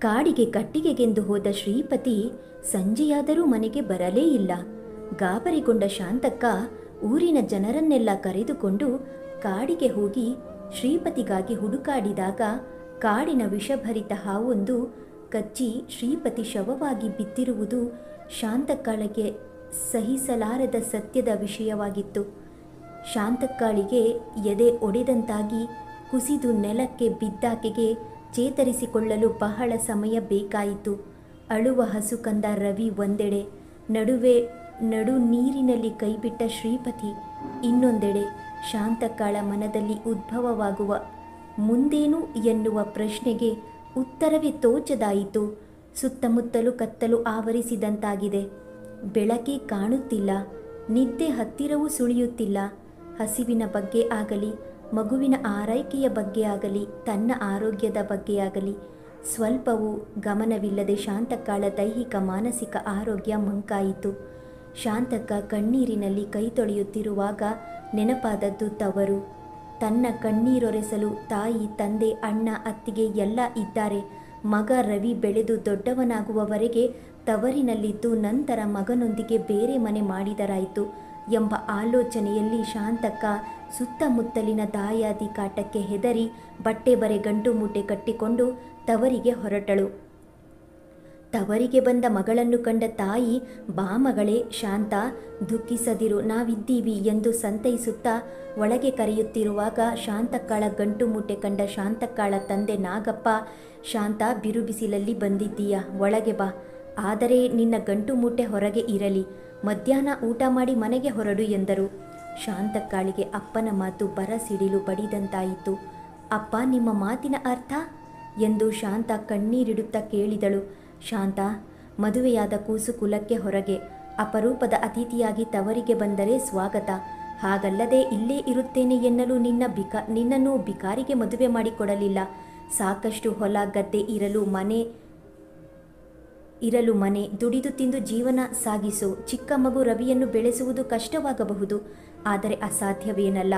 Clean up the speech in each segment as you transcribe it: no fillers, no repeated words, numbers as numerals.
ಕಾಡಿಗೆ ಕಟ್ಟಿಗೆಗೆಂದು ಹೋದ ಶ್ರೀಪತಿ ಸಂಜೆಯಾದರೂ ಮನೆಗೆ ಬರಲೇ ಇಲ್ಲ. ಗಾಬರಿಗೊಂಡ ಶಾಂತಕ್ಕ ಊರಿನ ಜನರನ್ನೆಲ್ಲ ಕರೆದುಕೊಂಡು ಕಾಡಿಗೆ ಹೋಗಿ ಶ್ರೀಪತಿಗಾಗಿ ಹುಡುಕಾಡಿದಾಗ ಕಾಡಿನ ವಿಷಭರಿತ ಹಾವೊಂದು ಕಚ್ಚಿ ಶ್ರೀಪತಿ ಶವವಾಗಿ ಬಿದ್ದಿರುವುದು ಶಾಂತಕ್ಕಾಳಿಗೆ ಸಹಿಸಲಾರದ ಸತ್ಯದ ವಿಷಯವಾಗಿತ್ತು. ಶಾಂತಕ್ಕಾಳಿಗೆ ಎದೆ ಒಡೆದಂತಾಗಿ ಕುಸಿದು ನೆಲಕ್ಕೆ ಬಿದ್ದಾಕೆಗೆ ಚೇತರಿಸಿಕೊಳ್ಳಲು ಬಹಳ ಸಮಯ ಬೇಕಾಯಿತು. ಅಳುವ ಹಸು ಕಂದ ರವಿ ಒಂದೆಡೆ, ನಡು ನೀರಿನಲ್ಲಿ ಕೈಬಿಟ್ಟ ಶ್ರೀಪತಿ ಇನ್ನೊಂದೆಡೆ. ಶಾಂತಕ್ಕಾಳ ಮನದಲ್ಲಿ ಉದ್ಭವವಾಗುವ ಮುಂದೇನು ಎನ್ನುವ ಪ್ರಶ್ನೆಗೆ ಉತ್ತರವೇ ತೋಚದಾಯಿತು. ಸುತ್ತಮುತ್ತಲು ಕತ್ತಲು ಆವರಿಸಿದಂತಾಗಿದೆ. ಬೆಳಕೇ ಕಾಣುತ್ತಿಲ್ಲ. ನಿದ್ದೆ ಹತ್ತಿರವೂ ಸುಳಿಯುತ್ತಿಲ್ಲ. ಹಸಿವಿನ ಬಗ್ಗೆ ಆಗಲಿ, ಮಗುವಿನ ಆರೈಕೆಯ ಬಗ್ಗೆ ಆಗಲಿ, ತನ್ನ ಆರೋಗ್ಯದ ಬಗ್ಗೆ ಆಗಲಿ ಸ್ವಲ್ಪವೂ ಗಮನವಿಲ್ಲದೆ ಶಾಂತಕ್ಕಾಳ ದೈಹಿಕ ಮಾನಸಿಕ ಆರೋಗ್ಯ ಮಂಕಾಯಿತು. ಶಾಂತಕ್ಕ ಕಣ್ಣೀರಿನಲ್ಲಿ ಕೈ ತೊಳೆಯುತ್ತಿರುವಾಗ ನೆನಪಾದದ್ದು ತವರು. ತನ್ನ ಕಣ್ಣೀರೊರೆಸಲು ತಾಯಿ, ತಂದೆ, ಅಣ್ಣ, ಅತ್ತಿಗೆ ಎಲ್ಲ ಇದ್ದಾರೆ. ಮಗ ರವಿ ಬೆಳೆದು ದೊಡ್ಡವನಾಗುವವರೆಗೆ ತವರಿನಲ್ಲಿದ್ದು ನಂತರ ಮಗನೊಂದಿಗೆ ಬೇರೆ ಮನೆ ಮಾಡಿದರಾಯಿತು ಎಂಬ ಆಲೋಚನೆಯಲ್ಲಿ ಶಾಂತಕ್ಕ ಸುತ್ತಮುತ್ತಲಿನ ದಾಯಾದಿ ಕಾಟಕ್ಕೆ ಹೆದರಿ ಬಟ್ಟೆ ಬರೆ ಗಂಟು ಮೂಟೆ ಕಟ್ಟಿಕೊಂಡು ತವರಿಗೆ ಹೊರಟಳು. ತವರಿಗೆ ಬಂದ ಮಗಳನ್ನು ಕಂಡ ತಾಯಿ, ಬಾ ಮಗಳೇ ಶಾಂತ, ದುಃಖಿಸದಿರು, ನಾವಿದ್ದೀವಿ ಎಂದು ಸಂತೈಸುತ್ತಾ ಒಳಗೆ ಕರೆಯುತ್ತಿರುವಾಗ ಶಾಂತಕ್ಕಾಳ ಗಂಟು ಮೂಟೆ ಕಂಡ ಶಾಂತಕ್ಕಾಳ ತಂದೆ ನಾಗಪ್ಪ, ಶಾಂತ, ಬಿರುಬಿಸಿಲಲ್ಲಿ ಬಂದಿದ್ದೀಯ, ಒಳಗೆ ಬಾ. ಆದರೆ ನಿನ್ನ ಗಂಟು ಮೂಟೆ ಹೊರಗೆ ಇರಲಿ, ಮಧ್ಯಾಹ್ನ ಊಟ ಮಾಡಿ ಮನೆಗೆ ಹೊರಡು ಎಂದರು. ಶಾಂತಕ್ಕಾಳಿಗೆ ಅಪ್ಪನ ಮಾತು ಬರಸಿಡಿಲು ಬಡಿದಂತಾಯಿತು. ಅಪ್ಪ, ನಿಮ್ಮ ಮಾತಿನ ಅರ್ಥ ಎಂದು ಶಾಂತ ಕಣ್ಣೀರಿಡುತ್ತಾ ಕೇಳಿದಳು. ಶಾಂತ, ಮದುವೆಯಾದ ಕೂಸು ಕುಲಕ್ಕೆ ಹೊರಗೆ, ಅಪರೂಪದ ಅತಿಥಿಯಾಗಿ ತವರಿಗೆ ಬಂದರೆ ಸ್ವಾಗತ. ಹಾಗಲ್ಲದೆ ಇಲ್ಲೇ ಇರುತ್ತೇನೆ ಎನ್ನಲು ನಿನ್ನನ್ನು ಬಿಕಾರಿಗೆ ಮದುವೆ ಮಾಡಿಕೊಡಲಿಲ್ಲ. ಸಾಕಷ್ಟು ಹೊಲ ಗದ್ದೆ ಇರಲು ಮನೆ, ದುಡಿದು ತಿಂದು ಜೀವನ ಸಾಗಿಸು. ಚಿಕ್ಕ ಮಗು ರವಿಯನ್ನು ಬೆಳೆಸುವುದು ಕಷ್ಟವಾಗಬಹುದು, ಆದರೆ ಅಸಾಧ್ಯವೇನಲ್ಲ.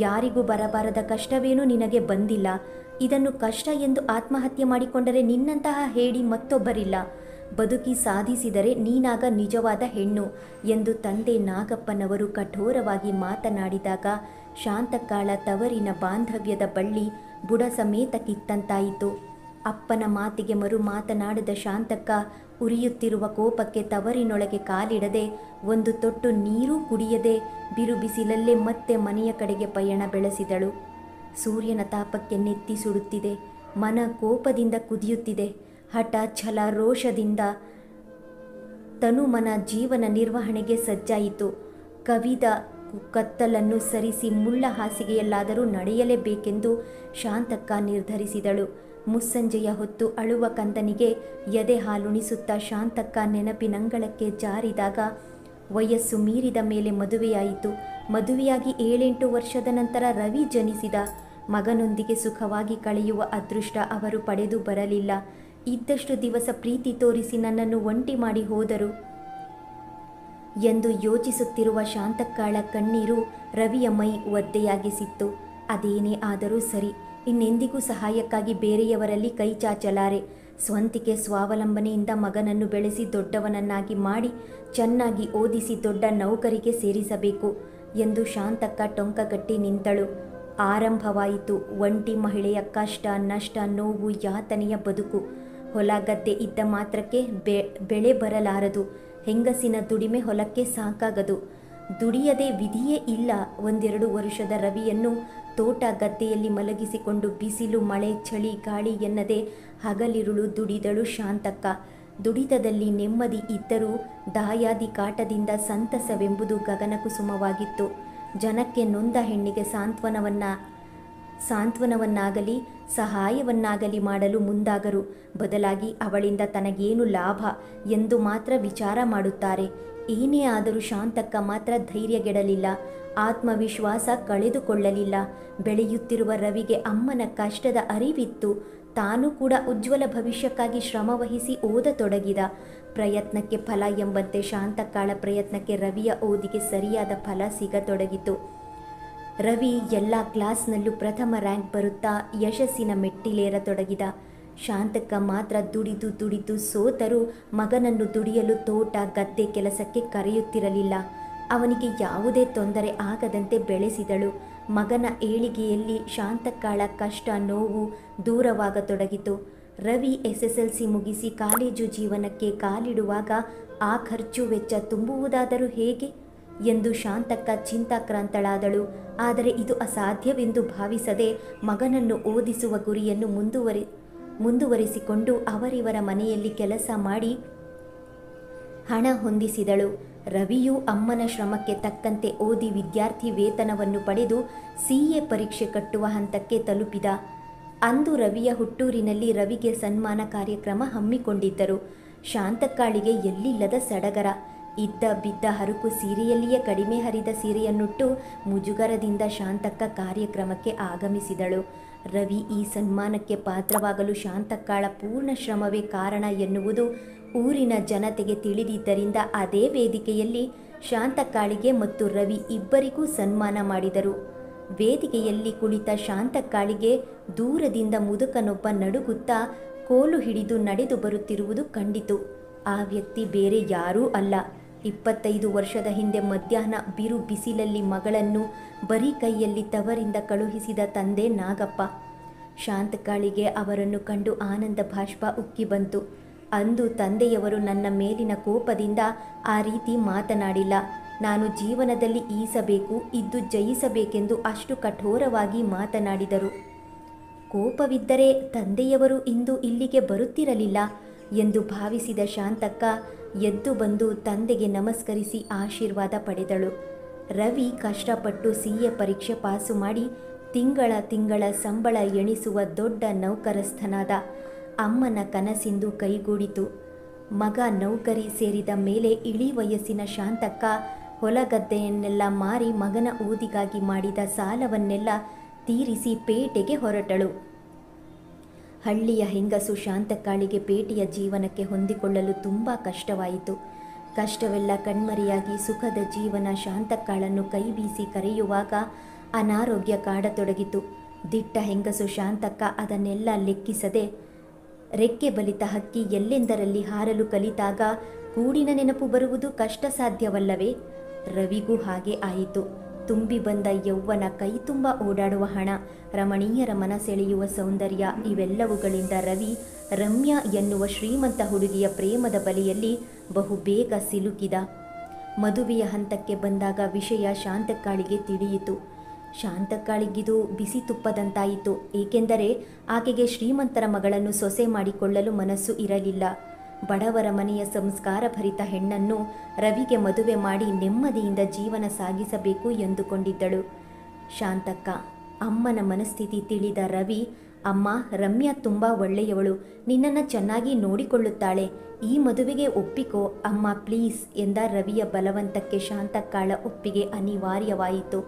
ಯಾರಿಗೂ ಬರಬಾರದ ಕಷ್ಟವೇನೂ ನಿನಗೆ ಬಂದಿಲ್ಲ. ಇದನ್ನು ಕಷ್ಟ ಎಂದು ಆತ್ಮಹತ್ಯೆ ಮಾಡಿಕೊಂಡರೆ ನಿನ್ನಂತಹ ಹೇಡಿ ಮತ್ತೊಬ್ಬರಿಲ್ಲ. ಬದುಕಿ ಸಾಧಿಸಿದರೆ ನೀನಾಗ ನಿಜವಾದ ಹೆಣ್ಣು ಎಂದು ತಂದೆ ನಾಗಪ್ಪನವರು ಕಠೋರವಾಗಿ ಮಾತನಾಡಿದಾಗ ಶಾಂತಕ್ಕಾಳ ತವರಿನ ಬಾಂಧವ್ಯದ ಬಳ್ಳಿ ಬುಡ ಸಮೇತ ಕಿತ್ತಂತಾಯಿತು. ಅಪ್ಪನ ಮಾತಿಗೆ ಮರು ಮಾತನಾಡಿದ ಶಾಂತಕ್ಕ ಉರಿಯುತ್ತಿರುವ ಕೋಪಕ್ಕೆ ತವರಿನೊಳಗೆ ಕಾಲಿಡದೆ, ಒಂದು ತೊಟ್ಟು ನೀರೂ ಕುಡಿಯದೆ ಬಿರುಬಿಸಿಲಲ್ಲೇ ಮತ್ತೆ ಮನೆಯ ಕಡೆಗೆ ಪಯಣ ಬೆಳೆಸಿದಳು. ಸೂರ್ಯನ ತಾಪಕ್ಕೆ ನೆತ್ತಿ ಸುಡುತ್ತಿದೆ. ಮನ ಕೋಪದಿಂದ ಕುದಿಯುತ್ತಿದೆ. ಹಠ, ಛಲ, ರೋಷದಿಂದ ತನುಮನ ಜೀವನ ನಿರ್ವಹಣೆಗೆ ಸಜ್ಜಾಯಿತು. ಕವಿದ ಕತ್ತಲನ್ನು ಸರಿಸಿ ಮುಳ್ಳ ಹಾಸಿಗೆಯಲ್ಲಾದರೂ ನಡೆಯಲೇಬೇಕೆಂದು ಶಾಂತಕ್ಕ ನಿರ್ಧರಿಸಿದಳು. ಮುಸ್ಸಂಜೆಯ ಹೊತ್ತು ಅಳುವ ಕಂದನಿಗೆ ಎದೆ ಹಾಲುಣಿಸುತ್ತಾ ಶಾಂತಕ್ಕ ನೆನಪಿನಂಗಳಕ್ಕೆ ಜಾರಿದಾಗ ವಯಸ್ಸು ಮೀರಿದ ಮೇಲೆ ಮದುವೆಯಾಯಿತು. ಮದುವೆಯಾಗಿ 7-8 ವರ್ಷದ ನಂತರ ರವಿ ಜನಿಸಿದ. ಮಗನೊಂದಿಗೆ ಸುಖವಾಗಿ ಕಳೆಯುವ ಅದೃಷ್ಟ ಅವರು ಪಡೆದು ಬರಲಿಲ್ಲ. ಇದ್ದಷ್ಟು ದಿವಸ ಪ್ರೀತಿ ತೋರಿಸಿ ನನ್ನನ್ನು ಒಂಟಿ ಮಾಡಿ ಹೋದರು ಎಂದು ಯೋಚಿಸುತ್ತಿರುವ ಶಾಂತಕ್ಕಾಳ ಕಣ್ಣೀರು ರವಿಯ ಮೈ ಒದ್ದೆಯಾಗಿಸಿತ್ತು. ಅದೇನೇ ಆದರೂ ಸರಿ, ಇನ್ನೆಂದಿಗೂ ಸಹಾಯಕ್ಕಾಗಿ ಬೇರೆಯವರಲ್ಲಿ ಕೈ ಚಾಚಲಾರೆ. ಸ್ವಂತಿಕೆ ಸ್ವಾವಲಂಬನೆಯಿಂದ ಮಗನನ್ನು ಬೆಳೆಸಿ ದೊಡ್ಡವನನ್ನಾಗಿ ಮಾಡಿ ಚೆನ್ನಾಗಿ ಓದಿಸಿ ದೊಡ್ಡ ನೌಕರಿಗೆ ಸೇರಿಸಬೇಕು ಎಂದು ಶಾಂತಕ್ಕ ಟೊಂಕಗಟ್ಟಿ ನಿಂತಳು. ಆರಂಭವಾಯಿತು ಒಂಟಿ ಮಹಿಳೆಯ ಕಷ್ಟ, ನಷ್ಟ, ನೋವು, ಯಾತನೆಯ ಬದುಕು. ಹೊಲ ಗದ್ದೆ ಇದ್ದ ಮಾತ್ರಕ್ಕೆ ಬೆಳೆ ಬರಲಾರದು. ಹೆಂಗಸಿನ ದುಡಿಮೆ ಹೊಲಕ್ಕೆ ಸಾಕಾಗದು. ದುಡಿಯದೆ ವಿಧಿಯೇ ಇಲ್ಲ. 1-2 ವರ್ಷದ ರವಿಯನ್ನು ತೋಟ ಗದ್ದೆಯಲ್ಲಿ ಮಲಗಿಸಿಕೊಂಡು ಬಿಸಿಲು, ಮಳೆ, ಚಳಿ, ಗಾಳಿ ಎನ್ನದೆ ಹಗಲಿರುಳು ದುಡಿದಳು ಶಾಂತಕ್ಕ. ದುಡಿತದಲ್ಲಿ ನೆಮ್ಮದಿ ಇದ್ದರೂ ದಾಯಾದಿ ಕಾಟದಿಂದ ಸಂತಸವೆಂಬುದು ಗಗನಕುಸುಮವಾಗಿತ್ತು. ಜನಕ್ಕೆ ನೊಂದ ಹೆಣ್ಣಿಗೆ ಸಾಂತ್ವನವನ್ನಾಗಲಿ ಸಹಾಯವನ್ನಾಗಲಿ ಮಾಡಲು ಮುಂದಾಗರು. ಬದಲಾಗಿ ಅವಳಿಂದ ತನಗೇನು ಲಾಭ ಎಂದು ಮಾತ್ರ ವಿಚಾರ ಮಾಡುತ್ತಾರೆ. ಏನೇ ಆದರೂ ಶಾಂತಕ್ಕ ಮಾತ್ರ ಧೈರ್ಯಗೆಡಲಿಲ್ಲ. ಆತ್ಮವಿಶ್ವಾಸ ಕಳೆದುಕೊಳ್ಳಲಿಲ್ಲ. ಬೆಳೆಯುತ್ತಿರುವ ರವಿಗೆ ಅಮ್ಮನ ಕಷ್ಟದ ಅರಿವಿತ್ತು. ತಾನು ಕೂಡ ಉಜ್ವಲ ಭವಿಷ್ಯಕ್ಕಾಗಿ ಶ್ರಮವಹಿಸಿ ಓದತೊಡಗಿದ. ಪ್ರಯತ್ನಕ್ಕೆ ಫಲ ಎಂಬಂತೆ ಶಾಂತಕ್ಕಾಳ ಪ್ರಯತ್ನಕ್ಕೆ ರವಿಯ ಓದಿಗೆ ಸರಿಯಾದ ಫಲ ಸಿಗತೊಡಗಿತು. ರವಿ ಎಲ್ಲ ಕ್ಲಾಸ್ನಲ್ಲೂ ಪ್ರಥಮ ರ್ಯಾಂಕ್ ಬರುತ್ತಾ ಯಶಸ್ಸಿನ ಮೆಟ್ಟಿಲೇರತೊಡಗಿದ. ಶಾಂತಕ್ಕ ಮಾತ್ರ ದುಡಿದು ದುಡಿದು ಸೋತರೂ ಮಗನನ್ನು ದುಡಿಯಲು ತೋಟ ಗದ್ದೆ ಕೆಲಸಕ್ಕೆ ಕರೆಯುತ್ತಿರಲಿಲ್ಲ. ಅವನಿಗೆ ಯಾವುದೇ ತೊಂದರೆ ಆಗದಂತೆ ಬೆಳೆಸಿದಳು. ಮಗನ ಏಳಿಗೆಯಲ್ಲಿ ಶಾಂತಕ್ಕಾಳ ಕಷ್ಟ ನೋವು ದೂರವಾಗತೊಡಗಿತು. ರವಿ SSLC ಮುಗಿಸಿ ಕಾಲೇಜು ಜೀವನಕ್ಕೆ ಕಾಲಿಡುವಾಗ ಆ ಖರ್ಚು ವೆಚ್ಚ ತುಂಬುವುದಾದರೂ ಹೇಗೆ ಎಂದು ಶಾಂತಕ್ಕ ಚಿಂತಾಕ್ರಾಂತಳಾದಳು. ಆದರೆ ಇದು ಅಸಾಧ್ಯವೆಂದು ಭಾವಿಸದೆ ಮಗನನ್ನು ಓದಿಸುವ ಗುರಿಯನ್ನು ಮುಂದುವರಿಸಿಕೊಂಡು ಅವರಿವರ ಮನೆಯಲ್ಲಿ ಕೆಲಸ ಮಾಡಿ ಹಣ ಹೊಂದಿಸಿದಳು. ರವಿಯು ಅಮ್ಮನ ಶ್ರಮಕ್ಕೆ ತಕ್ಕಂತೆ ಓದಿ ವಿದ್ಯಾರ್ಥಿ ವೇತನವನ್ನು ಪಡೆದು CA ಪರೀಕ್ಷೆ ಕಟ್ಟುವ ಹಂತಕ್ಕೆ ತಲುಪಿದ. ಅಂದು ರವಿಯ ಹುಟ್ಟೂರಿನಲ್ಲಿ ರವಿಗೆ ಸನ್ಮಾನ ಕಾರ್ಯಕ್ರಮ ಹಮ್ಮಿಕೊಂಡಿದ್ದರು. ಶಾಂತಕ್ಕಾಳಿಗೆ ಎಲ್ಲಿಲ್ಲದ ಸಡಗರ. ಇದ್ದ ಬಿದ್ದ ಹರುಕು ಸೀರೆಯಲ್ಲಿಯೇ ಕಡಿಮೆ ಹರಿದ ಸೀರೆಯನ್ನುಟ್ಟು ಮುಜುಗರದಿಂದ ಶಾಂತಕ್ಕ ಕಾರ್ಯಕ್ರಮಕ್ಕೆ ಆಗಮಿಸಿದಳು. ರವಿ ಈ ಸನ್ಮಾನಕ್ಕೆ ಪಾತ್ರವಾಗಲು ಶಾಂತಕ್ಕಾಳ ಪೂರ್ಣ ಶ್ರಮವೇ ಕಾರಣ ಎನ್ನುವುದು ಊರಿನ ಜನತೆಗೆ ತಿಳಿದಿದ್ದರಿಂದ ಅದೇ ವೇದಿಕೆಯಲ್ಲಿ ಶಾಂತಕ್ಕಾಳಿಗೆ ಮತ್ತು ರವಿ ಇಬ್ಬರಿಗೂ ಸನ್ಮಾನ ಮಾಡಿದರು. ವೇದಿಕೆಯಲ್ಲಿ ಕುಳಿತ ಶಾಂತಕ್ಕಾಳಿಗೆ ದೂರದಿಂದ ಮುದುಕನೊಬ್ಬ ನಡುಗುತ್ತಾ ಕೋಲು ಹಿಡಿದು ನಡೆದು ಬರುತ್ತಿರುವುದು ಕಂಡಿತು. ಆ ವ್ಯಕ್ತಿ ಬೇರೆ ಯಾರೂ ಅಲ್ಲ, 25 ವರ್ಷದ ಹಿಂದೆ ಮಧ್ಯಾಹ್ನ ಬಿರು ಬಿಸಿಲಲ್ಲಿ ಮಗಳನ್ನು ಬರೀ ಕೈಯಲ್ಲಿ ತವರಿಂದ ಕಳುಹಿಸಿದ ತಂದೆ ನಾಗಪ್ಪ. ಶಾಂತಕ್ಕಾಳಿಗೆ ಅವರನ್ನು ಕಂಡು ಆನಂದ ಬಾಷ್ಪ ಉಕ್ಕಿ ಬಂತು. ಅಂದು ತಂದೆಯವರು ನನ್ನ ಮೇಲಿನ ಕೋಪದಿಂದ ಆ ರೀತಿ ಮಾತನಾಡಿಲ್ಲ. ನಾನು ಜೀವನದಲ್ಲಿ ಈಸಬೇಕು, ಇದ್ದು ಜಯಿಸಬೇಕೆಂದು ಅಷ್ಟು ಕಠೋರವಾಗಿ ಮಾತನಾಡಿದರು. ಕೋಪವಿದ್ದರೆ ತಂದೆಯವರು ಇಂದು ಇಲ್ಲಿಗೆ ಬರುತ್ತಿರಲಿಲ್ಲ ಎಂದು ಭಾವಿಸಿದ ಶಾಂತಕ್ಕ ಎದ್ದು ಬಂದು ತಂದೆಗೆ ನಮಸ್ಕರಿಸಿ ಆಶೀರ್ವಾದ ಪಡೆದಳು. ರವಿ ಕಷ್ಟಪಟ್ಟು CA ಪರೀಕ್ಷೆ ಪಾಸು ಮಾಡಿ ತಿಂಗಳ ಸಂಬಳ ಎಣಿಸುವ ದೊಡ್ಡ ನೌಕರಸ್ಥನಾದ. ಅಮ್ಮನ ಕನಸಿಂದು ಕೈಗೂಡಿತು. ಮಗ ನೌಕರಿ ಸೇರಿದ ಮೇಲೆ ಇಳಿ ವಯಸ್ಸಿನ ಶಾಂತಕ್ಕ ಹೊಲಗದ್ದೆಯನ್ನೆಲ್ಲ ಮಾರಿ ಮಗನ ಓದಿಗಾಗಿ ಮಾಡಿದ ಸಾಲವನ್ನೆಲ್ಲ ತೀರಿಸಿ ಪೇಟೆಗೆ ಹೊರಟಳು. ಹಳ್ಳಿಯ ಹೆಂಗಸು ಶಾಂತಕ್ಕಾಳಿಗೆ ಪೇಟೆಯ ಜೀವನಕ್ಕೆ ಹೊಂದಿಕೊಳ್ಳಲು ತುಂಬ ಕಷ್ಟವಾಯಿತು. ಕಷ್ಟವೆಲ್ಲ ಕಣ್ಮರೆಯಾಗಿ ಸುಖದ ಜೀವನ ಶಾಂತಕ್ಕಾಳನ್ನು ಕೈ ಬೀಸಿ ಕರೆಯುವಾಗ ಅನಾರೋಗ್ಯ ಕಾಡತೊಡಗಿತು. ದಿಟ್ಟ ಹೆಂಗಸು ಶಾಂತಕ್ಕ ಅದನ್ನೆಲ್ಲ ಲೆಕ್ಕಿಸದೆ ರೆಕ್ಕೆ ಬಲಿತ ಹಕ್ಕಿ ಎಲ್ಲೆಂದರಲ್ಲಿ ಹಾರಲು ಕಲಿತಾಗ ಗೂಡಿನ ನೆನಪು ಬರುವುದು ಕಷ್ಟ ಸಾಧ್ಯವಲ್ಲವೇ? ರವಿಗೂ ಹಾಗೆ ಆಯಿತು. ತುಂಬಿ ಬಂದ ಯೌವನ, ಕೈ ತುಂಬ ಓಡಾಡುವ ಹಣ, ರಮಣೀಯರ ಮನಸೆಳೆಯುವ ಸೌಂದರ್ಯ ಇವೆಲ್ಲವುಗಳಿಂದ ರವಿ ರಮ್ಯಾ ಎನ್ನುವ ಶ್ರೀಮಂತ ಹುಡುಗಿಯ ಪ್ರೇಮದ ಬಲೆಯಲ್ಲಿ ಬಹುಬೇಗ ಸಿಲುಕಿದ. ಮದುವೆಯ ಹಂತಕ್ಕೆ ಬಂದಾಗ ವಿಷಯ ಶಾಂತಕ್ಕಾಳಿಗೆ ತಿಳಿಯಿತು. ಶಾಂತಕ್ಕಾಳಿಗಿದು ಬಿಸಿ ತುಪ್ಪದಂತಾಯಿತು. ಏಕೆಂದರೆ ಆಕೆಗೆ ಶ್ರೀಮಂತರ ಮಗಳನ್ನು ಸೊಸೆ ಮಾಡಿಕೊಳ್ಳಲು ಮನಸ್ಸು ಇರಲಿಲ್ಲ. ಬಡವರ ಮನೆಯ ಸಂಸ್ಕಾರಭರಿತ ಹೆಣ್ಣನ್ನು ರವಿಗೆ ಮದುವೆ ಮಾಡಿ ನೆಮ್ಮದಿಯಿಂದ ಜೀವನ ಸಾಗಿಸಬೇಕು ಎಂದುಕೊಂಡಿದ್ದಳು ಶಾಂತಕ್ಕ. ಅಮ್ಮನ ಮನಸ್ಥಿತಿ ತಿಳಿದ ರವಿ, ಅಮ್ಮ, ರಮ್ಯಾ ತುಂಬ ಒಳ್ಳೆಯವಳು, ನಿನ್ನನ್ನು ಚೆನ್ನಾಗಿ ನೋಡಿಕೊಳ್ಳುತ್ತಾಳೆ, ಈ ಮದುವೆಗೆ ಒಪ್ಪಿಕೋ ಅಮ್ಮ ಪ್ಲೀಸ್ ಎಂದ. ರವಿಯ ಬಲವಂತಕ್ಕೆ ಶಾಂತಕ್ಕಾಳ ಒಪ್ಪಿಗೆ ಅನಿವಾರ್ಯವಾಯಿತು.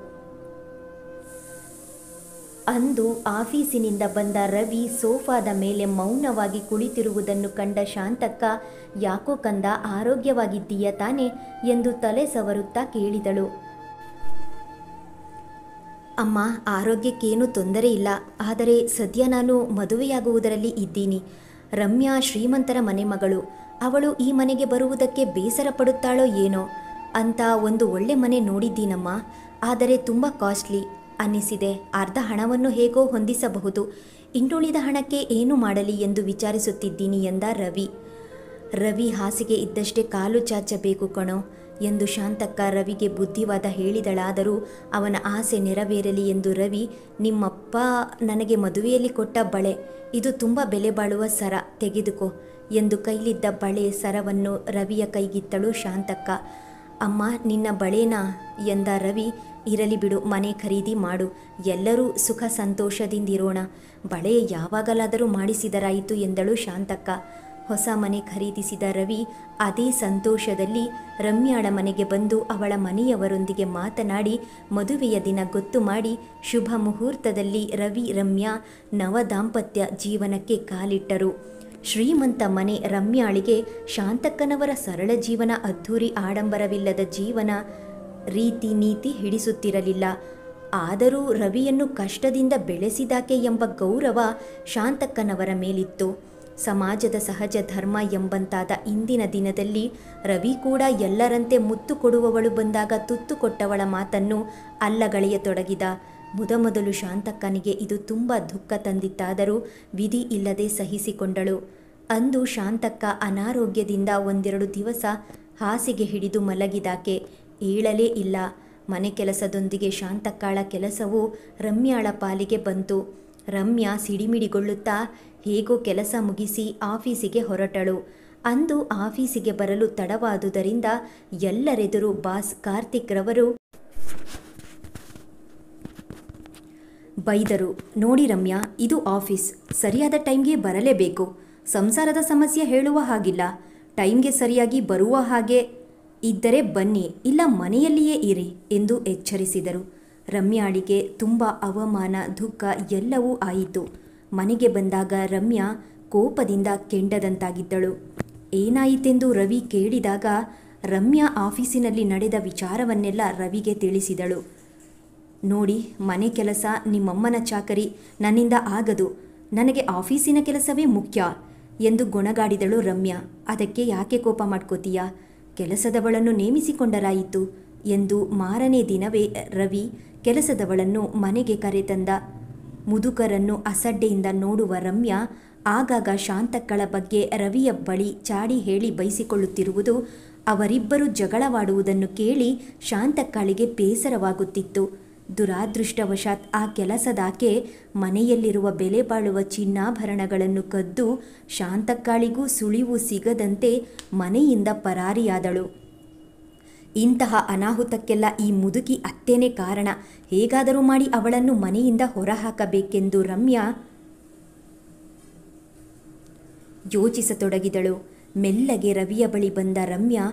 ಅಂದು ಆಫೀಸಿನಿಂದ ಬಂದ ರವಿ ಸೋಫಾದ ಮೇಲೆ ಮೌನವಾಗಿ ಕುಳಿತಿರುವುದನ್ನು ಕಂಡ ಶಾಂತಕ್ಕ, ಯಾಕೋ ಕಂದ, ಆರೋಗ್ಯವಾಗಿದ್ದೀಯ ತಾನೆ ಎಂದು ತಲೆ ಸವರುತ್ತಾ ಕೇಳಿದಳು. ಅಮ್ಮ, ಆರೋಗ್ಯಕ್ಕೇನು ತೊಂದರೆ ಇಲ್ಲ, ಆದರೆ ಸದ್ಯ ನಾನು ಮದುವೆಯಾಗುವುದರಲ್ಲಿ ಇದ್ದೀನಿ. ರಮ್ಯಾ ಶ್ರೀಮಂತರ ಮನೆ ಮಗಳು, ಅವಳು ಈ ಮನೆಗೆ ಬರುವುದಕ್ಕೆ ಬೇಸರ ಪಡುತ್ತಾಳೋ ಏನೋ ಅಂತ ಒಂದು ಒಳ್ಳೆ ಮನೆ ನೋಡಿದ್ದೀನಮ್ಮ, ಆದರೆ ತುಂಬ ಕಾಸ್ಟ್ಲಿ ಅನ್ನಿಸಿದೆ. ಅರ್ಧ ಹಣವನ್ನು ಹೇಗೋ ಹೊಂದಿಸಬಹುದು, ಇನ್ನುಳಿದ ಹಣಕ್ಕೆ ಏನು ಮಾಡಲಿ ಎಂದು ವಿಚಾರಿಸುತ್ತಿದ್ದೀನಿ ಎಂದ ರವಿ. ರವಿ ಹಾಸಿಗೆ ಇದ್ದಷ್ಟೇ ಕಾಲು ಚಾಚಬೇಕು ಕಣೋ ಎಂದು ಶಾಂತಕ್ಕ ರವಿಗೆ ಬುದ್ಧಿವಾದ ಹೇಳಿದಳಾದರೂ ಅವನ ಆಸೆ ನೆರವೇರಲಿ ಎಂದು ರವಿ, ನಿಮ್ಮಪ್ಪ ನನಗೆ ಮದುವೆಯಲ್ಲಿ ಕೊಟ್ಟ ಬಳೆ, ಇದು ತುಂಬ ಬೆಲೆ ಬಾಳುವ ಸರ, ತೆಗೆದುಕೋ ಎಂದು ಕೈಲಿದ್ದ ಬಳೆ ಸರವನ್ನು ರವಿಯ ಕೈಗಿತ್ತಳು ಶಾಂತಕ್ಕ. ಅಮ್ಮ, ನಿನ್ನ ಬಳೆನಾ ಎಂದ ರವಿ. ಇರಲಿ ಬಿಡು, ಮನೆ ಖರೀದಿ ಮಾಡು, ಎಲ್ಲರೂ ಸುಖ ಸಂತೋಷದಿಂದಿರೋಣ, ಬಳೆ ಯಾವಾಗಲಾದರೂ ಮಾಡಿಸಿದರಾಯಿತು ಎಂದಳು ಶಾಂತಕ್ಕ. ಹೊಸ ಮನೆ ಖರೀದಿಸಿದ ರವಿ ಅದೇ ಸಂತೋಷದಲ್ಲಿ ರಮ್ಯಾಳ ಮನೆಗೆ ಬಂದು ಅವಳ ಮನೆಯವರೊಂದಿಗೆ ಮಾತನಾಡಿ ಮದುವೆಯ ದಿನ ಗೊತ್ತು ಮಾಡಿ ಶುಭ ಮುಹೂರ್ತದಲ್ಲಿ ರವಿ ರಮ್ಯಾ ನವ ದಾಂಪತ್ಯ ಜೀವನಕ್ಕೆ ಕಾಲಿಟ್ಟರು. ಶ್ರೀಮಂತ ಮನೆ ರಮ್ಯಾಳಿಗೆ ಶಾಂತಕ್ಕನವರ ಸರಳ ಜೀವನ, ಅದ್ಧೂರಿ ಆಡಂಬರವಿಲ್ಲದ ಜೀವನ, ರೀತಿ ನೀತಿ ಹಿಡಿಸುತ್ತಿರಲಿಲ್ಲ. ಆದರೂ ರವಿಯನ್ನು ಕಷ್ಟದಿಂದ ಬೆಳೆಸಿದಾಕೆ ಎಂಬ ಗೌರವ ಶಾಂತಕ್ಕನವರ ಮೇಲಿತ್ತು. ಸಮಾಜದ ಸಹಜ ಧರ್ಮ ಎಂಬಂತಾದ ಇಂದಿನ ದಿನದಲ್ಲಿ ರವಿ ಕೂಡ ಎಲ್ಲರಂತೆ ಮುತ್ತು ಕೊಡುವವಳು ಬಂದಾಗ ತುತ್ತು ಕೊಟ್ಟವಳ ಮಾತನ್ನು ಅಲ್ಲಗಳೆಯತೊಡಗಿದ. ಮೊದಮೊದಲು ಶಾಂತಕ್ಕನಿಗೆ ಇದು ತುಂಬ ದುಃಖ ತಂದಿತ್ತಾದರೂ ವಿಧಿ ಇಲ್ಲದೆ ಸಹಿಸಿಕೊಂಡಳು. ಅಂದು ಶಾಂತಕ್ಕ ಅನಾರೋಗ್ಯದಿಂದ ಒಂದೆರಡು ದಿವಸ ಹಾಸಿಗೆ ಹಿಡಿದು ಮಲಗಿದಾಕೆ ಏಳಲೇ ಇಲ್ಲ. ಮನೆ ಕೆಲಸದೊಂದಿಗೆ ಶಾಂತಕ್ಕಾಳ ಕೆಲಸವು ರಮ್ಯಾಳ ಪಾಲಿಗೆ ಬಂತು. ರಮ್ಯಾ ಸಿಡಿಮಿಡಿಗೊಳ್ಳುತ್ತಾ ಹೇಗೋ ಕೆಲಸ ಮುಗಿಸಿ ಆಫೀಸಿಗೆ ಹೊರಟಳು. ಅಂದು ಆಫೀಸಿಗೆ ಬರಲು ತಡವಾದುದರಿಂದ ಎಲ್ಲರೆದುರು ಬಾಸ್ ಕಾರ್ತಿಕ್ ರವರು ಬೈದರು. ನೋಡಿ ರಮ್ಯಾ, ಇದು ಆಫೀಸ್, ಸರಿಯಾದ ಟೈಮ್ಗೆ ಬರಲೇಬೇಕು. ಸಂಸಾರದ ಸಮಸ್ಯೆ ಹೇಳುವ ಹಾಗಿಲ್ಲ. ಟೈಮ್ಗೆ ಸರಿಯಾಗಿ ಬರುವ ಹಾಗೆ ಇದ್ದರೆ ಬನ್ನಿ, ಇಲ್ಲ ಮನೆಯಲ್ಲಿಯೇ ಇರಿ ಎಂದು ಎಚ್ಚರಿಸಿದರು. ರಮ್ಯಾಳಿಗೆ ತುಂಬ ಅವಮಾನ, ದುಃಖ ಎಲ್ಲವೂ ಆಯಿತು. ಮನೆಗೆ ಬಂದಾಗ ರಮ್ಯಾ ಕೋಪದಿಂದ ಕೆಂಡದಂತಾಗಿದ್ದಳು. ಏನಾಯಿತೆಂದು ರವಿ ಕೇಳಿದಾಗ ರಮ್ಯಾ ಆಫೀಸಿನಲ್ಲಿ ನಡೆದ ವಿಚಾರವನ್ನೆಲ್ಲ ರವಿಗೆ ತಿಳಿಸಿದಳು. ನೋಡಿ, ಮನೆ ಕೆಲಸ, ನಿಮ್ಮಮ್ಮನ ಚಾಕರಿ ನನ್ನಿಂದ ಆಗದು, ನನಗೆ ಆಫೀಸಿನ ಕೆಲಸವೇ ಮುಖ್ಯ ಎಂದು ಗೊಣಗಾಡಿದಳು ರಮ್ಯಾ. ಅದಕ್ಕೆ ಯಾಕೆ ಕೋಪ ಮಾಡ್ಕೋತೀಯಾ? ಕೆಲಸದವಳನ್ನು ನೇಮಿಸಿಕೊಂಡರಾಯಿತು ಎಂದು ಮಾರನೇ ದಿನವೇ ರವಿ ಕೆಲಸದವಳನ್ನು ಮನೆಗೆ ಕರೆತಂದ. ಮುದುಕರನ್ನು ಅಸಡ್ಡೆಯಿಂದ ನೋಡುವ ರಮ್ಯಾ ಆಗಾಗ ಶಾಂತಕ್ಕಳ ಬಗ್ಗೆ ರವಿಯ ಬಳಿ ಚಾಡಿ ಹೇಳಿ ಬೈಸಿಕೊಳ್ಳುತ್ತಿರುವುದು, ಅವರಿಬ್ಬರು ಜಗಳವಾಡುವುದನ್ನು ಕೇಳಿ ಶಾಂತಕ್ಕಳಿಗೆ ಬೇಸರವಾಗುತ್ತಿತ್ತು. ದುರಾದೃಷ್ಟವಶಾತ್ ಆ ಕೆಲಸದಾಕೆ ಮನೆಯಲ್ಲಿರುವ ಬೆಲೆ ಬಾಳುವ ಚಿನ್ನಾಭರಣಗಳನ್ನು ಕದ್ದು ಶಾಂತಕ್ಕಾಳಿಗೂ ಸುಳಿವು ಸಿಗದಂತೆ ಮನೆಯಿಂದ ಪರಾರಿಯಾದಳು. ಇಂತಹ ಅನಾಹುತಕ್ಕೆಲ್ಲ ಈ ಮುದುಕಿ ಅತ್ತೇನೆ ಕಾರಣ. ಹೇಗಾದರೂ ಮಾಡಿ ಅವಳನ್ನು ಮನೆಯಿಂದ ಹೊರಹಾಕಬೇಕೆಂದು ರಮ್ಯಾ ಯೋಚಿಸತೊಡಗಿದಳು. ಮೆಲ್ಲಗೆ ರವಿಯ ಬಳಿ ಬಂದ ರಮ್ಯಾ,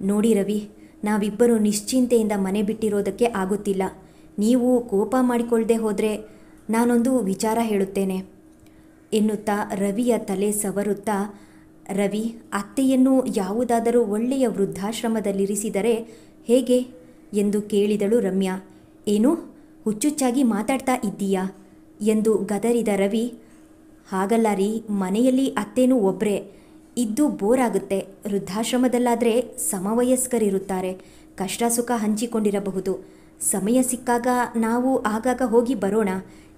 ನೋಡಿ ರವಿ, ನಾವಿಬ್ಬರು ನಿಶ್ಚಿಂತೆಯಿಂದ ಮನೆ ಬಿಟ್ಟಿರೋದಕ್ಕೆ ಆಗುತ್ತಿಲ್ಲ. ನೀವು ಕೋಪ ಮಾಡಿಕೊಳ್ಳದೆ ಹೋದರೆ ನಾನೊಂದು ವಿಚಾರ ಹೇಳುತ್ತೇನೆ ಎನ್ನುತ್ತಾ ರವಿಯ ತಲೆ ಸವರುತ್ತಾ, ರವಿ, ಅತ್ತೆಯನ್ನು ಯಾವುದಾದರೂ ಒಳ್ಳೆಯ ವೃದ್ಧಾಶ್ರಮದಲ್ಲಿರಿಸಿದರೆ ಹೇಗೆ ಎಂದು ಕೇಳಿದಳು ರಮ್ಯಾ. ಏನು, ಹುಚ್ಚುಚ್ಚಾಗಿ ಮಾತಾಡ್ತಾ ಇದ್ದೀಯಾ ಎಂದು ಗದರಿದ ರವಿ. ಹಾಗಲ್ಲ ರೀ, ಮನೆಯಲ್ಲಿ ಅತ್ತೇನೂ ಒಬ್ಬರೇ ಇದ್ದು ಬೋರ್ ಆಗುತ್ತೆ. ವೃದ್ಧಾಶ್ರಮದಲ್ಲಾದರೆ ಸಮವಯಸ್ಕರಿರುತ್ತಾರೆ, ಕಷ್ಟ ಸುಖ ಹಂಚಿಕೊಂಡಿರಬಹುದು. ಸಮಯ ಸಿಕ್ಕಾಗ ನಾವು ಆಗಾಗ ಹೋಗಿ ಬರೋಣ,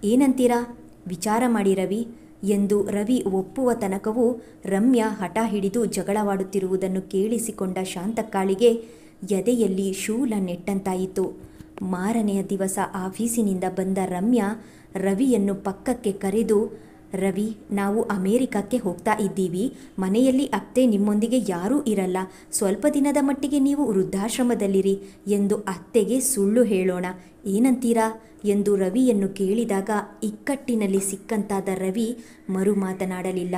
ಏನಂತೀರಾ? ವಿಚಾರ ಮಾಡಿ ರವಿ ಎಂದು ರವಿ ಒಪ್ಪುವ ತನಕವೂ ರಮ್ಯಾ ಹಠ ಹಿಡಿದು ಜಗಳವಾಡುತ್ತಿರುವುದನ್ನು ಕೇಳಿಸಿಕೊಂಡ ಶಾಂತಕ್ಕಾಳಿಗೆ ಎದೆಯಲ್ಲಿ ಶೂಲ ನೆಟ್ಟಂತಾಯಿತು. ಮಾರನೆಯ ದಿವಸ ಆಫೀಸಿನಿಂದ ಬಂದ ರಮ್ಯಾ ರವಿಯನ್ನು ಪಕ್ಕಕ್ಕೆ ಕರೆದು, ರವಿ, ನಾವು ಅಮೇರಿಕಕ್ಕೆ ಹೋಗ್ತಾ ಇದ್ದೀವಿ. ಮನೆಯಲ್ಲಿ ಅತ್ತೆ ನಿಮ್ಮೊಂದಿಗೆ ಯಾರೂ ಇರಲ್ಲ. ಸ್ವಲ್ಪ ದಿನದ ಮಟ್ಟಿಗೆ ನೀವು ವೃದ್ಧಾಶ್ರಮದಲ್ಲಿರಿ ಎಂದು ಅತ್ತೆಗೆ ಸುಳ್ಳು ಹೇಳೋಣ, ಏನಂತೀರಾ ಎಂದು ರವಿಯನ್ನು ಕೇಳಿದಾಗ ಇಕ್ಕಟ್ಟಿನಲ್ಲಿ ಸಿಕ್ಕಂತಾದ ರವಿ ಮರು ಮಾತನಾಡಲಿಲ್ಲ.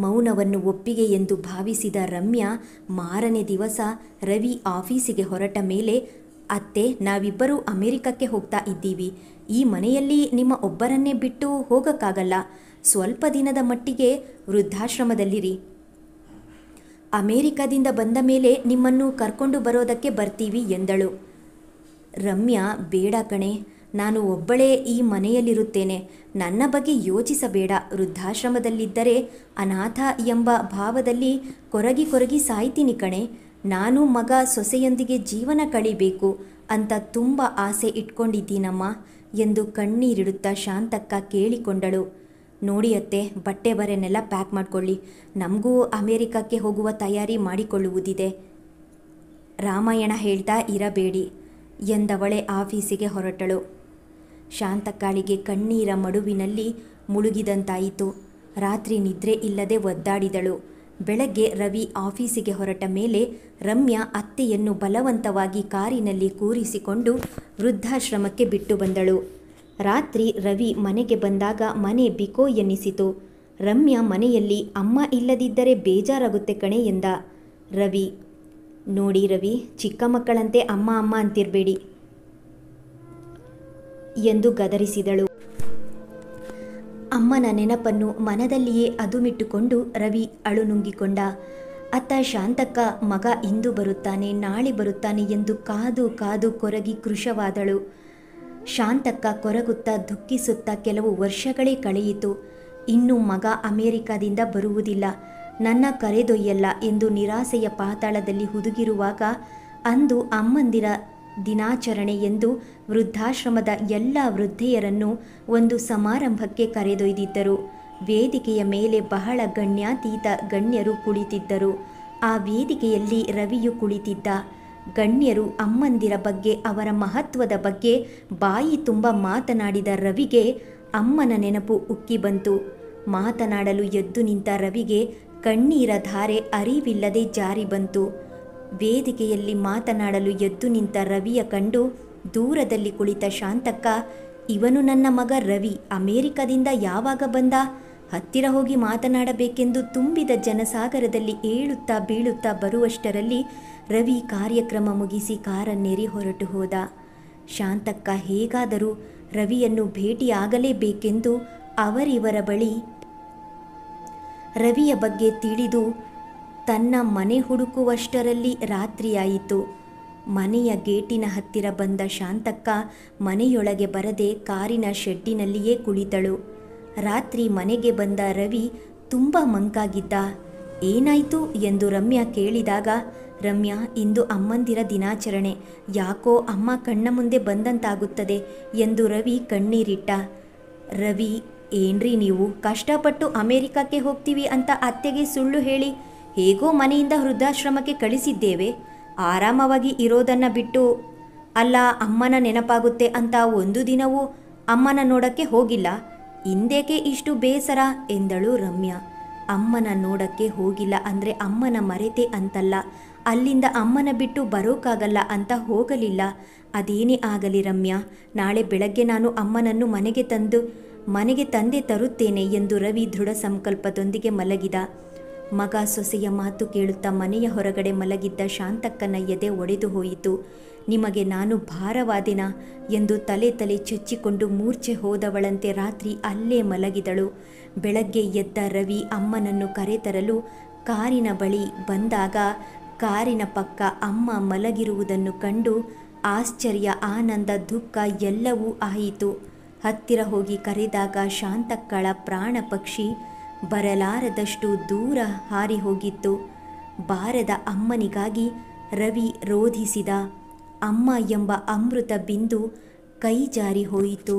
ಮೌನವನ್ನು ಒಪ್ಪಿಗೆ ಎಂದು ಭಾವಿಸಿದ ರಮ್ಯಾ ಮಾರನೇ ದಿವಸ ರವಿ ಆಫೀಸಿಗೆ ಹೊರಟ ಮೇಲೆ, ಅತ್ತೆ, ನಾವಿಬ್ಬರೂ ಅಮೇರಿಕಕ್ಕೆ ಹೋಗ್ತಾ ಇದ್ದೀವಿ. ಈ ಮನೆಯಲ್ಲಿ ನಿಮ್ಮ ಒಬ್ಬರನ್ನೇ ಬಿಟ್ಟು ಹೋಗೋಕ್ಕಾಗಲ್ಲ. ಸ್ವಲ್ಪ ದಿನದ ಮಟ್ಟಿಗೆ ವೃದ್ಧಾಶ್ರಮದಲ್ಲಿರಿ. ಅಮೇರಿಕದಿಂದ ಬಂದ ಮೇಲೆ ನಿಮ್ಮನ್ನು ಕರ್ಕೊಂಡು ಬರೋದಕ್ಕೆ ಬರ್ತೀವಿ ಎಂದಳು. ರಮ್ಯಾ, ಬೇಡ ಕಣೆ, ನಾನು ಒಬ್ಬಳೇ ಈ ಮನೆಯಲ್ಲಿರುತ್ತೇನೆ. ನನ್ನ ಬಗ್ಗೆ ಯೋಚಿಸಬೇಡ. ವೃದ್ಧಾಶ್ರಮದಲ್ಲಿದ್ದರೆ ಅನಾಥ ಎಂಬ ಭಾವದಲ್ಲಿ ಕೊರಗಿ ಕೊರಗಿ ಸಾಯ್ತೀನಿ ಕಣೆ. ನಾನು ಮಗ ಸೊಸೆಯೊಂದಿಗೆ ಜೀವನ ಕಳಿಬೇಕು ಅಂತ ತುಂಬ ಆಸೆ ಇಟ್ಕೊಂಡಿದ್ದೀನಮ್ಮ ಎಂದು ಕಣ್ಣೀರಿಡುತ್ತಾ ಶಾಂತಕ್ಕ ಕೇಳಿಕೊಂಡಳು. ನೋಡಿ ಅತ್ತೆ, ಬಟ್ಟೆ ಬರೆನೆಲ್ಲ ಪ್ಯಾಕ್ ಮಾಡಿಕೊಳ್ಳಿ. ನಮಗೂ ಅಮೇರಿಕಕ್ಕೆ ಹೋಗುವ ತಯಾರಿ ಮಾಡಿಕೊಳ್ಳುವುದಿದೆ. ರಾಮಾಯಣ ಹೇಳ್ತಾ ಇರಬೇಡಿ ಎಂದವಳೆ ಆಫೀಸಿಗೆ ಹೊರಟಳು. ಶಾಂತಕ್ಕಾಳಿಗೆ ಕಣ್ಣೀರ ಮಡುವಿನಲ್ಲಿ ಮುಳುಗಿದಂತಾಯಿತು. ರಾತ್ರಿ ನಿದ್ರೆ ಇಲ್ಲದೆ ಒದ್ದಾಡಿದಳು. ಬೆಳಗ್ಗೆ ರವಿ ಆಫೀಸಿಗೆ ಹೊರಟ ಮೇಲೆ ರಮ್ಯಾ ಅತ್ತೆಯನ್ನು ಬಲವಂತವಾಗಿ ಕಾರಿನಲ್ಲಿ ಕೂರಿಸಿಕೊಂಡು ವೃದ್ಧಾಶ್ರಮಕ್ಕೆ ಬಿಟ್ಟು ಬಂದಳು. ರಾತ್ರಿ ರವಿ ಮನೆಗೆ ಬಂದಾಗ ಮನೆ ಬಿಕೋ ಎನ್ನಿಸಿತು. ರಮ್ಯಾ ಮನೆಯಲ್ಲಿ ಅಮ್ಮ ಇಲ್ಲದಿದ್ದರೆ ಬೇಜಾರಾಗುತ್ತೆ ಕಣೆ ಎಂದ. ರವಿ, ನೋಡಿ ರವಿ, ಚಿಕ್ಕ ಮಕ್ಕಳಂತೆ ಅಮ್ಮ ಅಮ್ಮ ಅಂತಿರಬೇಡಿ ಎಂದು ಗದರಿಸಿದಳು. ಅಮ್ಮನ ನೆನಪನ್ನು ಮನದಲ್ಲಿಯೇ ಅದುಮಿಟ್ಟುಕೊಂಡು ರವಿ ಅಳುನುಂಗಿಕೊಂಡ. ಅತ್ತ ಶಾಂತಕ್ಕ ಮಗ ಇಂದು ಬರುತ್ತಾನೆ, ನಾಳೆ ಬರುತ್ತಾನೆ ಎಂದು ಕಾದು ಕಾದು ಕೊರಗಿ ಕೃಶವಾದಳು. ಶಾಂತಕ್ಕ ಕೊರಗುತ್ತಾ ದುಃಖಿಸುತ್ತಾ ಕೆಲವು ವರ್ಷಗಳೇ ಕಳೆಯಿತು. ಇನ್ನು ಮಗ ಅಮೆರಿಕದಿಂದ ಬರುವುದಿಲ್ಲ, ನನ್ನ ಕರೆದೊಯ್ಯಲ್ಲ ಎಂದು ನಿರಾಸೆಯ ಪಾತಾಳದಲ್ಲಿ ಹುದುಗಿರುವಾಗ ಅಂದು ಅಮ್ಮಂದಿರ ದಿನಾಚರಣೆ ಎಂದು ವೃದ್ಧಾಶ್ರಮದ ಎಲ್ಲ ವೃದ್ಧೆಯರನ್ನು ಒಂದು ಸಮಾರಂಭಕ್ಕೆ ಕರೆದೊಯ್ದಿದ್ದರು. ವೇದಿಕೆಯ ಮೇಲೆ ಬಹಳ ಗಣ್ಯಾತೀತ ಗಣ್ಯರು ಕುಳಿತಿದ್ದರು. ಆ ವೇದಿಕೆಯಲ್ಲಿ ರವಿಯು ಕುಳಿತಿದ್ದ. ಗಣ್ಯರು ಅಮ್ಮಂದಿರ ಬಗ್ಗೆ, ಅವರ ಮಹತ್ವದ ಬಗ್ಗೆ ಬಾಯಿ ತುಂಬ ಮಾತನಾಡಿದ ರವಿಗೆ ಅಮ್ಮನ ನೆನಪು ಉಕ್ಕಿ ಬಂತು. ಮಾತನಾಡಲು ಎದ್ದು ನಿಂತ ರವಿಗೆ ಕಣ್ಣೀರ ಧಾರೆ ಅರಿವಿಲ್ಲದೆ ಜಾರಿ ಬಂತು. ವೇದಿಕೆಯಲ್ಲಿ ಮಾತನಾಡಲು ಎದ್ದು ನಿಂತ ರವಿಯ ಕಂಡು ದೂರದಲ್ಲಿ ಕುಳಿತ ಶಾಂತಕ್ಕ, ಇವನು ನನ್ನ ಮಗ ರವಿ, ಅಮೆರಿಕದಿಂದ ಯಾವಾಗ ಬಂದ? ಹತ್ತಿರ ಹೋಗಿ ಮಾತನಾಡಬೇಕೆಂದು ತುಂಬಿದ ಜನಸಾಗರದಲ್ಲಿ ಏಳುತ್ತಾ ಬೀಳುತ್ತಾ ಬರುವಷ್ಟರಲ್ಲಿ ರವಿ ಕಾರ್ಯಕ್ರಮ ಮುಗಿಸಿ ಕಾರನ್ನೇರಿ ಹೊರಟು ಹೋದ. ಶಾಂತಕ್ಕ ಹೇಗಾದರೂ ರವಿಯನ್ನು ಭೇಟಿಯಾಗಲೇಬೇಕೆಂದು ಅವರಿವರ ಬಳಿ ರವಿಯ ಬಗ್ಗೆ ತಿಳಿದು ತನ್ನ ಮನೆ ಹುಡುಕುವಷ್ಟರಲ್ಲಿ ರಾತ್ರಿಯಾಯಿತು. ಮನೆಯ ಗೇಟಿನ ಹತ್ತಿರ ಬಂದ ಶಾಂತಕ್ಕ ಮನೆಯೊಳಗೆ ಬರದೆ ಕಾರಿನ ಶೆಡ್ಡಿನಲ್ಲಿಯೇ ಕುಳಿತಳು. ರಾತ್ರಿ ಮನೆಗೆ ಬಂದ ರವಿ ತುಂಬ ಮಂಕಾಗಿದ್ದ. ಏನಾಯಿತು ಎಂದು ರಮ್ಯಾ ಕೇಳಿದಾಗ, ರಮ್ಯಾ, ಇಂದು ಅಮ್ಮಂದಿರ ದಿನಾಚರಣೆ, ಯಾಕೋ ಅಮ್ಮ ಕಣ್ಣ ಮುಂದೆ ಬಂದಂತಾಗುತ್ತದೆ ಎಂದು ರವಿ ಕಣ್ಣೀರಿಟ್ಟ. ರವಿ, ಏನ್ರಿ ನೀವು ಕಷ್ಟಪಟ್ಟು ಅಮೆರಿಕಕ್ಕೆ ಹೋಗ್ತೀವಿ ಅಂತ ಅತ್ತೆಗೆ ಸುಳ್ಳು ಹೇಳಿ ಹೇಗೋ ಮನೆಯಿಂದ ವೃದ್ಧಾಶ್ರಮಕ್ಕೆ ಕಳಿಸಿದ್ದೇವೆ. ಆರಾಮವಾಗಿ ಇರೋದನ್ನು ಬಿಟ್ಟು, ಅಲ್ಲ ಅಮ್ಮನ ನೆನಪಾಗುತ್ತೆ ಅಂತ ಒಂದು ದಿನವೂ ಅಮ್ಮನ ನೋಡಕ್ಕೆ ಹೋಗಿಲ್ಲ, ಇಂದೇಕೆ ಇಷ್ಟು ಬೇಸರ ಎಂದಳು ರಮ್ಯಾ. ಅಮ್ಮನ ನೋಡಕ್ಕೆ ಹೋಗಿಲ್ಲ ಅಂದರೆ ಅಮ್ಮನ ಮರೆತೆ ಅಂತಲ್ಲ, ಅಲ್ಲಿಂದ ಅಮ್ಮನ ಬಿಟ್ಟು ಬರೋಕ್ಕಾಗಲ್ಲ ಅಂತ ಹೋಗಲಿಲ್ಲ. ಅದೇನೇ ಆಗಲಿ ರಮ್ಯಾ, ನಾಳೆ ಬೆಳಗ್ಗೆ ನಾನು ಅಮ್ಮನನ್ನು ಮನೆಗೆ ತಂದೆ ತರುತ್ತೇನೆ ಎಂದು ರವಿ ದೃಢ ಸಂಕಲ್ಪದೊಂದಿಗೆ ಮಲಗಿದ. ಮಗ ಸೊಸೆಯ ಮಾತು ಕೇಳುತ್ತಾ ಮನೆಯ ಹೊರಗಡೆ ಮಲಗಿದ್ದ ಶಾಂತಕ್ಕನ ಎದೆ ಒಡೆದು ಹೋಯಿತು. ನಿಮಗೆ ನಾನು ಭಾರವಾದೆನಾ ಎಂದು ತಲೆ ಚಚ್ಚಿಕೊಂಡು ಮೂರ್ಛೆ ಹೋದವಳಂತೆ ರಾತ್ರಿ ಅಲ್ಲೇ ಮಲಗಿದಳು. ಬೆಳಗ್ಗೆ ಎದ್ದ ರವಿ ಅಮ್ಮನನ್ನು ಕರೆತರಲು ಕಾರಿನ ಬಳಿ ಬಂದಾಗ ಕಾರಿನ ಪಕ್ಕ ಅಮ್ಮ ಮಲಗಿರುವುದನ್ನು ಕಂಡು ಆಶ್ಚರ್ಯ, ಆನಂದ, ದುಃಖ ಎಲ್ಲವೂ ಆಯಿತು. ಹತ್ತಿರ ಹೋಗಿ ಕರೆದಾಗ ಶಾಂತಕ್ಕಳ ಪ್ರಾಣ ಪಕ್ಷಿ ಬರಲಾರದಷ್ಟು ದೂರ ಹಾರಿ ಹೋಗಿತ್ತು. ಬಾರದ ಅಮ್ಮನಿಗಾಗಿ ರವಿ ರೋಧಿಸಿದ. ಅಮ್ಮ ಎಂಬ ಅಮೃತ ಬಿಂದು ಕೈ ಜಾರಿ ಹೋಯಿತು.